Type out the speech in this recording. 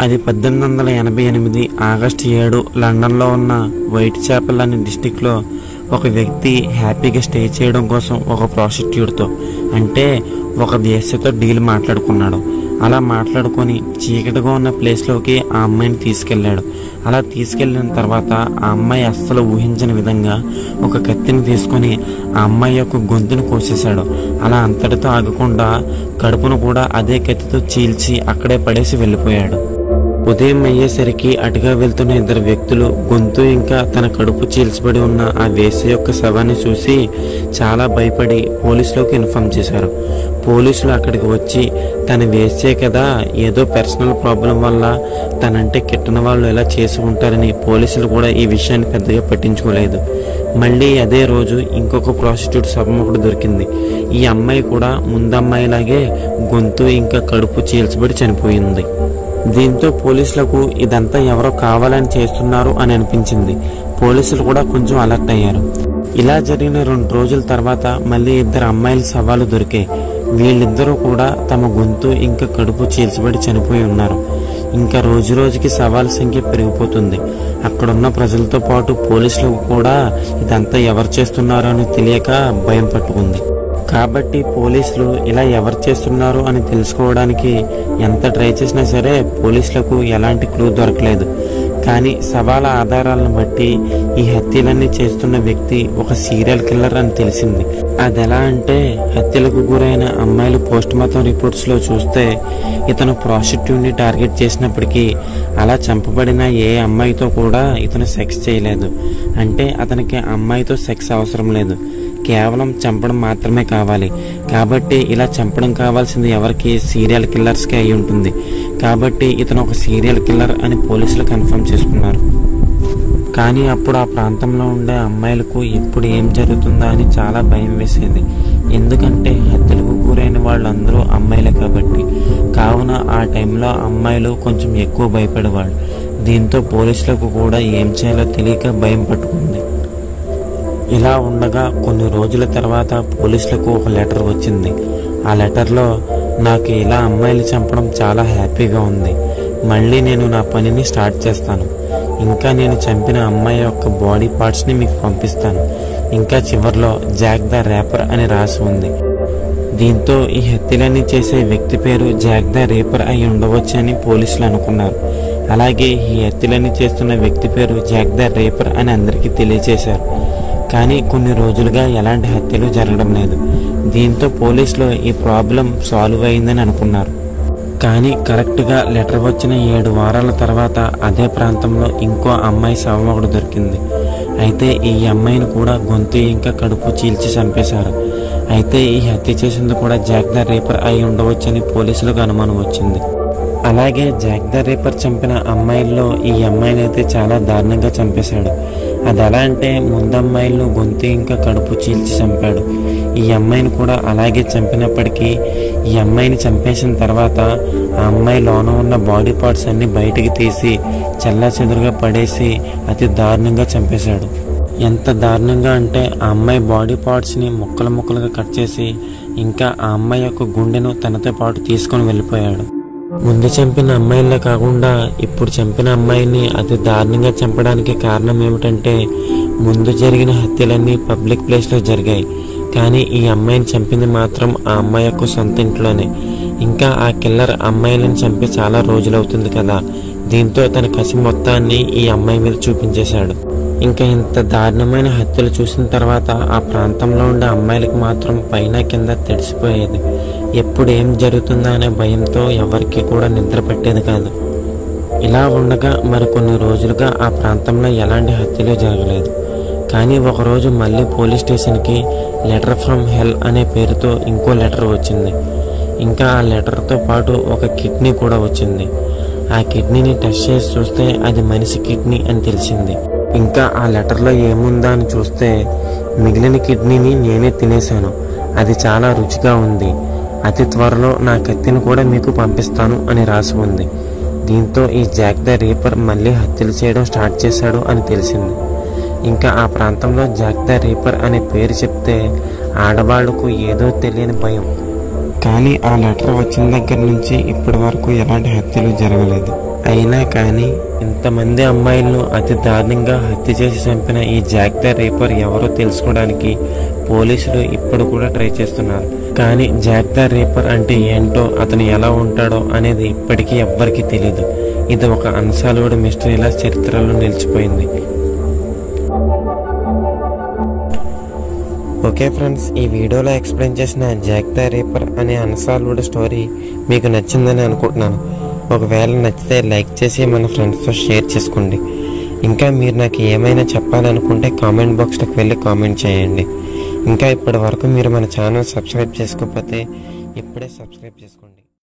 అది 1888 ఆగస్టు 7 లండన్లో ఉన్న వైట్ చాపెల్ అనే డిస్టిక్లో ఒక వ్యక్తి హ్యాపీగా స్టే చేయడం కోసం ఒక ప్రాస్టిట్యూట్తో అంటే ఒక వేశ్యతో డీల్ మాట్లాడుకున్నాడు. అలా మాట్లాడుకొని చీకటిగా ఉన్న ప్లేస్లోకి ఆ అమ్మాయిని తీసుకెళ్ళాడు. అలా తీసుకెళ్ళిన తర్వాత ఆ అమ్మాయి అస్సలు ఊహించని విధంగా ఒక కత్తిని తీసుకొని ఆ అమ్మాయి యొక్క గొంతును కోసేశాడు. అలా అంతటితో ఆగకుండా కడుపును కూడా అదే కత్తితో చీల్చి అక్కడే పడేసి వెళ్ళిపోయాడు. ఉదయం అయ్యేసరికి అటుగా వెళ్తున్న ఇద్దరు వ్యక్తులు గొంతు ఇంకా తన కడుపు చీల్చబడి ఉన్న ఆ వేశ్య యొక్క శవాన్ని చూసి చాలా భయపడి పోలీసులకు ఇన్ఫార్మ్ చేశారు. పోలీసులు అక్కడికి వచ్చి తన వేశ్యే కదా, ఏదో పర్సనల్ ప్రాబ్లం వల్ల తనంటే కిట్టన వాళ్ళు ఎలా చేసి ఉంటారని పోలీసులు కూడా ఈ విషయాన్ని పెద్దగా పట్టించుకోలేదు. మళ్ళీ అదే రోజు ఇంకొక ప్రాస్టిట్యూట్ శవం ఒకటి దొరికింది. ఈ అమ్మాయి కూడా ముందమ్మాయిలాగే గొంతు ఇంకా కడుపు చీల్చబడి చనిపోయింది. దీంతో పోలీసులకు ఇదంతా ఎవరో కావాలని చేస్తున్నారు అని అనిపించింది. పోలీసులు కూడా కొంచెం అలర్ట్ అయ్యారు. ఇలా జరిగిన 2 రోజుల తర్వాత మళ్ళీ ఇద్దరు అమ్మాయిల శవాలు దొరికాయి. వీళ్ళిద్దరూ కూడా తమ గొంతు ఇంకా కడుపు చీల్చబడి చనిపోయి ఉన్నారు. ఇంకా రోజు రోజుకి శవాల సంఖ్య పెరిగిపోతుంది. అక్కడున్న ప్రజలతో పాటు పోలీసులకు కూడా ఇదంతా ఎవరు చేస్తున్నారో అని తెలియక భయం పట్టుకుంది. కాబట్టి పోలీసులు ఇలా ఎవరు చేస్తున్నారు అని తెలుసుకోవడానికి ఎంత ట్రై చేసినా సరే పోలీసులకు ఎలాంటి క్లూ దొరకలేదు. కానీ శవాల ఆధారాలను బట్టి ఈ హత్యలన్నీ చేస్తున్న వ్యక్తి ఒక సీరియల్ కిల్లర్ అని తెలిసింది. అది ఎలా అంటే హత్యలకు గురైన అమ్మాయిలు పోస్ట్మార్టం రిపోర్ట్స్లో చూస్తే ఇతను ప్రాస్టిట్యూట్ని టార్గెట్ చేసినప్పటికీ అలా చంపబడిన ఏ అమ్మాయితో కూడా ఇతను సెక్స్ చేయలేదు. అంటే అతనికి అమ్మాయితో సెక్స్ అవసరం లేదు, కేవలం చంపడం మాత్రమే కావాలి. కాబట్టి ఇలా చంపడం కావాల్సింది ఎవరికి? సీరియల్ కిల్లర్స్కే అయి ఉంటుంది. కాబట్టి ఇతను ఒక సీరియల్ కిల్లర్ అని పోలీసులు కన్ఫర్మ్ చేసుకున్నారు. కానీ అప్పుడు ఆ ప్రాంతంలో ఉండే అమ్మాయిలకు ఎప్పుడు ఏం జరుగుతుందా అని చాలా భయం వేసేది. ఎందుకంటే హత్యలకు గురైన వాళ్ళందరూ అమ్మాయిలే కాబట్టి. కావున ఆ టైంలో అమ్మాయిలు కొంచెం ఎక్కువ భయపడేవాళ్ళు. దీంతో పోలీసులకు కూడా ఏం చేయాలో తెలియక భయం పట్టుకుంది. ఇలా ఉండగా కొన్ని రోజుల తర్వాత పోలీసులకు ఒక లెటర్ వచ్చింది. ఆ లెటర్లో నాకు ఇలా అమ్మాయిలు చంపడం చాలా హ్యాపీగా ఉంది, మళ్ళీ నేను నా పనిని స్టార్ట్ చేస్తాను, ఇంకా నేను చంపిన అమ్మాయి యొక్క బాడీ పార్ట్స్ని మీకు పంపిస్తాను, ఇంకా చివర్లో జాక్ ద రేపర్ అని రాసి ఉంది. దీంతో ఈ హత్యలన్నీ చేసే వ్యక్తి పేరు జాక్ ద రేపర్ అయి ఉండవచ్చు అని పోలీసులు అనుకున్నారు. అలాగే ఈ హత్యలన్నీ చేస్తున్న వ్యక్తి పేరు జాక్ ద రేపర్ అని అందరికీ తెలియజేశారు. కానీ కొన్ని రోజులుగా ఎలాంటి హత్యలు జరగడం లేదు. దీంతో పోలీసులు ఈ ప్రాబ్లం సాల్వ్ అయిందని అనుకున్నారు. కానీ కరెక్ట్గా లెటర్ వచ్చిన 7 వారాల తర్వాత అదే ప్రాంతంలో ఇంకో అమ్మాయి శవం ఒకటి దొరికింది. అయితే ఈ అమ్మాయిని కూడా గొంతు ఇంకా కడుపు చీల్చి చంపేశారు. అయితే ఈ హత్య చేసింది కూడా జాక్ ద రేపర్ అయి ఉండవచ్చని పోలీసులకు అనుమానం వచ్చింది. అలాగే జాక్ ద రేపర్ చంపిన అమ్మాయిల్లో ఈ అమ్మాయిని అయితే చాలా దారుణంగా చంపేశాడు. అది ఎలా అంటే ముందమ్మాయిలను గొంతు ఇంకా కడుపు చీల్చి చంపాడు. ఈ అమ్మాయిని కూడా అలాగే చంపినప్పటికీ ఈ అమ్మాయిని చంపేసిన తర్వాత ఆ అమ్మాయి లోన ఉన్న బాడీ పార్ట్స్ అన్ని బయటికి తీసి చెల్లాచెదురుగా పడేసి అతి దారుణంగా చంపేశాడు. ఎంత దారుణంగా అంటే ఆ అమ్మాయి బాడీ పార్ట్స్ని ముక్కలు ముక్కలుగా కట్ చేసి ఇంకా ఆ అమ్మాయి యొక్క గుండెను తనతో పాటు తీసుకొని వెళ్ళిపోయాడు. ముందు చంపిన అమ్మాయిలే కాకుండా ఇప్పుడు చంపిన అమ్మాయిని అతి దారుణంగా చంపడానికి కారణం ఏమిటంటే ముందు జరిగిన హత్యలన్నీ పబ్లిక్ ప్లేస్లో జరిగాయి. కానీ ఈ అమ్మాయిని చంపింది మాత్రం ఆ అమ్మాయి యొక్క సొంత ఇంట్లోనే. ఇంకా ఆ కిల్లర్ అమ్మాయిలను చంపి చాలా రోజులవుతుంది కదా. దీంతో తన కసి మొత్తాన్ని ఈ అమ్మాయి మీద చూపించేశాడు. ఇంకా ఇంత దారుణమైన హత్యలు చూసిన తర్వాత ఆ ప్రాంతంలో ఉండే అమ్మాయిలకు మాత్రం పైన కింద తడిసిపోయేది. ఎప్పుడు ఏం జరుగుతుందా అనే భయంతో ఎవరికి కూడా నిద్ర పట్టేది కాదు. ఇలా ఉండగా మరికొన్ని రోజులుగా ఆ ప్రాంతంలో ఎలాంటి హత్యలు జరగలేదు. కానీ ఒకరోజు మళ్ళీ పోలీస్ స్టేషన్కి లెటర్ ఫ్రమ్ హెల్ అనే పేరుతో ఇంకో లెటర్ వచ్చింది. ఇంకా ఆ లెటర్తో పాటు ఒక కిడ్నీ కూడా వచ్చింది. ఆ కిడ్నీని టెస్ట్ చేసి చూస్తే అది మనిషి కిడ్నీ అని తెలిసింది. ఇంకా ఆ లెటర్లో ఏముందా అని చూస్తే మిగిలిన కిడ్నీని నేనే తినేశాను, అది చాలా రుచిగా ఉంది, అతి త్వరలో నా కత్తిని కూడా మీకు పంపిస్తాను అని రాసి ఉంది. దీంతో ఈ జాక్ ద రీపర్ మళ్ళీ హత్యలు చేయడం స్టార్ట్ చేశాడు అని తెలిసింది. ఇంకా ఆ ప్రాంతంలో జాక్ ద రీపర్ అనే పేరు చెప్తే ఆడవాళ్లకు ఏదో తెలియని భయం. కానీ ఆ లెటర్ వచ్చిన దగ్గర నుంచి ఇప్పటి వరకు ఎలాంటి హత్యలు జరగలేదు. అయినా కానీ ఇంతమంది అమ్మాయిలను అతి దారుణంగా హత్య చేసి చంపిన ఈ జాక్ ద రీపర్ ఎవరో తెలుసుకోవడానికి పోలీసులు ఇప్పుడు కూడా ట్రై చేస్తున్నారు. కానీ జాక్ ద రీపర్ అంటే ఏంటో, అతను ఎలా ఉంటాడో అనేది ఇప్పటికీ ఎవ్వరికీ తెలియదు. ఇది ఒక అన్సాల్వ్డ్ మిస్టరీలా చరిత్రలో నిలిచిపోయింది. ఓకే ఫ్రెండ్స్, ఈ వీడియోలో ఎక్స్ప్లెయిన్ చేసిన జాక్ ద రీపర్ అనే అన్సాల్వ్డ్ స్టోరీ మీకు నచ్చిందని అనుకుంటున్నాను. ఒకవేళ నచ్చితే లైక్ చేసి మన ఫ్రెండ్స్తో షేర్ చేసుకోండి. ఇంకా మీరు నాకు ఏమైనా చెప్పాలనుకుంటే కామెంట్ బాక్స్లోకి వెళ్ళి కామెంట్ చేయండి. ఇంకా ఇప్పటి వరకు మీరు మన ఛానల్ సబ్స్క్రైబ్ చేసుకోకపోతే ఇప్పుడే సబ్స్క్రైబ్ చేసుకోండి.